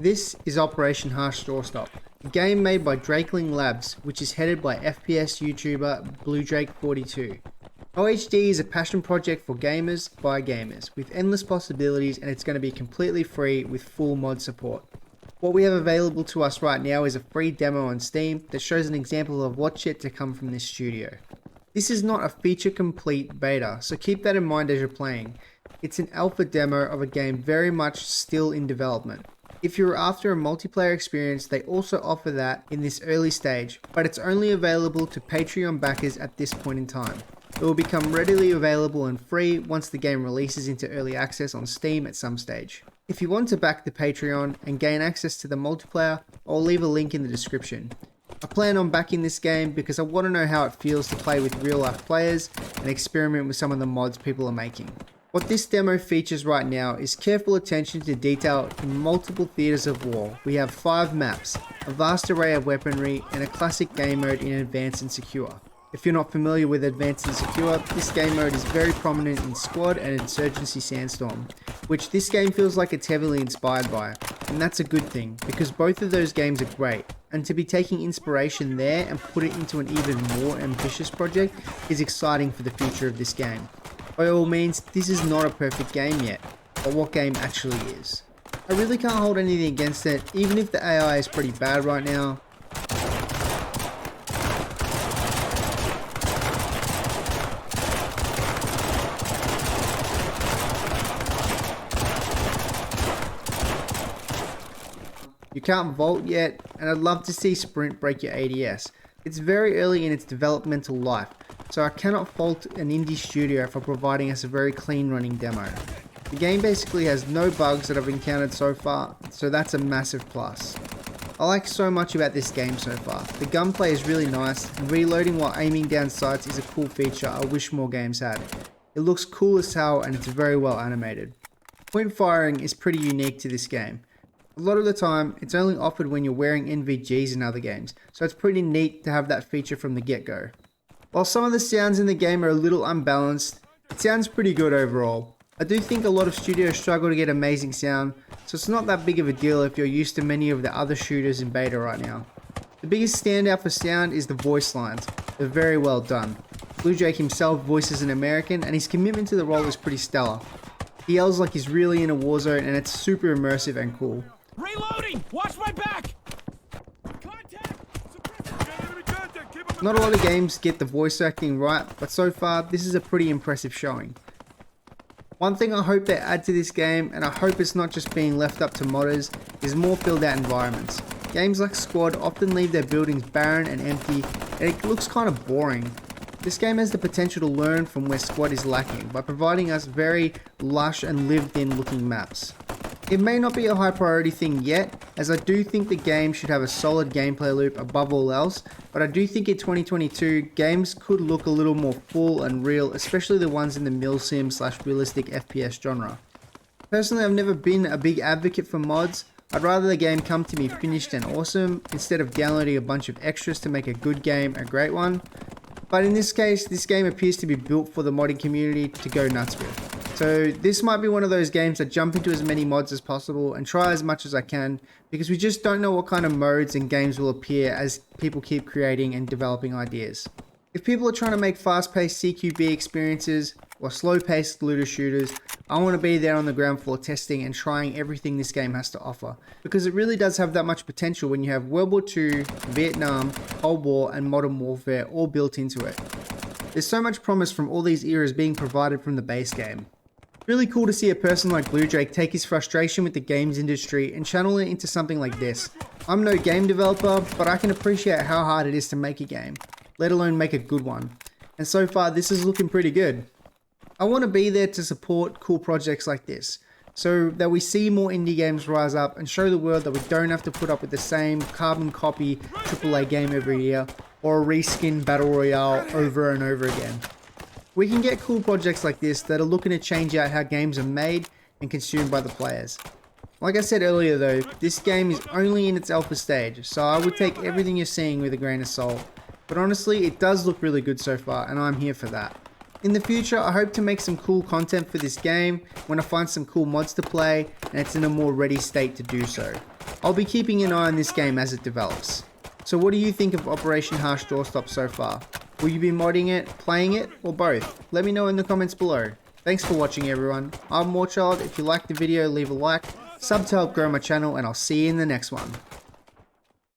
This is Operation Harsh Doorstop, a game made by Drakeling Labs, which is headed by FPS YouTuber BlueDrake42. OHD is a passion project for gamers by gamers, with endless possibilities, and it's going to be completely free with full mod support. What we have available to us right now is a free demo on Steam that shows an example of what's yet to come from this studio. This is not a feature complete beta, so keep that in mind as you're playing. It's an alpha demo of a game very much still in development. If you're after a multiplayer experience, they also offer that in this early stage, but it's only available to Patreon backers at this point in time. It will become readily available and free once the game releases into early access on Steam at some stage. If you want to back the Patreon and gain access to the multiplayer, I'll leave a link in the description. I plan on backing this game because I want to know how it feels to play with real life players and experiment with some of the mods people are making. What this demo features right now is careful attention to detail in multiple theatres of war. We have 5 maps, a vast array of weaponry, and a classic game mode in Advanced and Secure. If you're not familiar with Advanced and Secure, this game mode is very prominent in Squad and Insurgency Sandstorm, which this game feels like it's heavily inspired by, and that's a good thing, because both of those games are great, and to be taking inspiration there and put it into an even more ambitious project is exciting for the future of this game. By all means, this is not a perfect game yet, but what game actually is? I really can't hold anything against it, even if the AI is pretty bad right now. You can't vault yet, and I'd love to see Sprint break your ADS. It's very early in its developmental life, so I cannot fault an indie studio for providing us a very clean running demo. The game basically has no bugs that I've encountered so far, so that's a massive plus. I like so much about this game so far. The gunplay is really nice, and reloading while aiming down sights is a cool feature I wish more games had. It looks cool as hell and it's very well animated. Point firing is pretty unique to this game. A lot of the time, it's only offered when you're wearing NVGs in other games, so it's pretty neat to have that feature from the get-go. While some of the sounds in the game are a little unbalanced, it sounds pretty good overall. I do think a lot of studios struggle to get amazing sound, so it's not that big of a deal if you're used to many of the other shooters in beta right now. The biggest standout for sound is the voice lines. They're very well done. BlueDrake himself voices an American, and his commitment to the role is pretty stellar. He yells like he's really in a war zone, and it's super immersive and cool. Reloading! Watch my back! Not a lot of games get the voice acting right, but so far this is a pretty impressive showing. One thing I hope they add to this game, and I hope it's not just being left up to modders, is more filled out environments. Games like Squad often leave their buildings barren and empty, and it looks kind of boring. This game has the potential to learn from where Squad is lacking by providing us very lush and lived in looking maps. It may not be a high priority thing yet, as I do think the game should have a solid gameplay loop above all else, but I do think in 2022, games could look a little more full and real, especially the ones in the milsim/realistic FPS genre. Personally, I've never been a big advocate for mods. I'd rather the game come to me finished and awesome, instead of downloading a bunch of extras to make a good game a great one. But in this case, this game appears to be built for the modding community to go nuts with. So this might be one of those games that jump into as many mods as possible and try as much as I can, because we just don't know what kind of modes and games will appear as people keep creating and developing ideas. If people are trying to make fast-paced CQB experiences or slow-paced looter shooters, I want to be there on the ground floor testing and trying everything this game has to offer, because it really does have that much potential when you have World War II, Vietnam, Cold War and Modern Warfare all built into it. There's so much promise from all these eras being provided from the base game. Really cool to see a person like BlueDrake take his frustration with the games industry and channel it into something like this. I'm no game developer, but I can appreciate how hard it is to make a game, let alone make a good one. And so far, this is looking pretty good. I want to be there to support cool projects like this, so that we see more indie games rise up and show the world that we don't have to put up with the same carbon copy AAA game every year, or a reskin battle royale over and over again. We can get cool projects like this that are looking to change out how games are made and consumed by the players. Like I said earlier though, this game is only in its alpha stage, so I would take everything you're seeing with a grain of salt. But honestly, it does look really good so far, and I'm here for that. In the future, I hope to make some cool content for this game when I find some cool mods to play and it's in a more ready state to do so. I'll be keeping an eye on this game as it develops. So what do you think of Operation Harsh Doorstop so far? Will you be modding it, playing it, or both? Let me know in the comments below. Thanks for watching everyone. I'm Morechild. If you liked the video, leave a like, sub to help grow my channel, and I'll see you in the next one.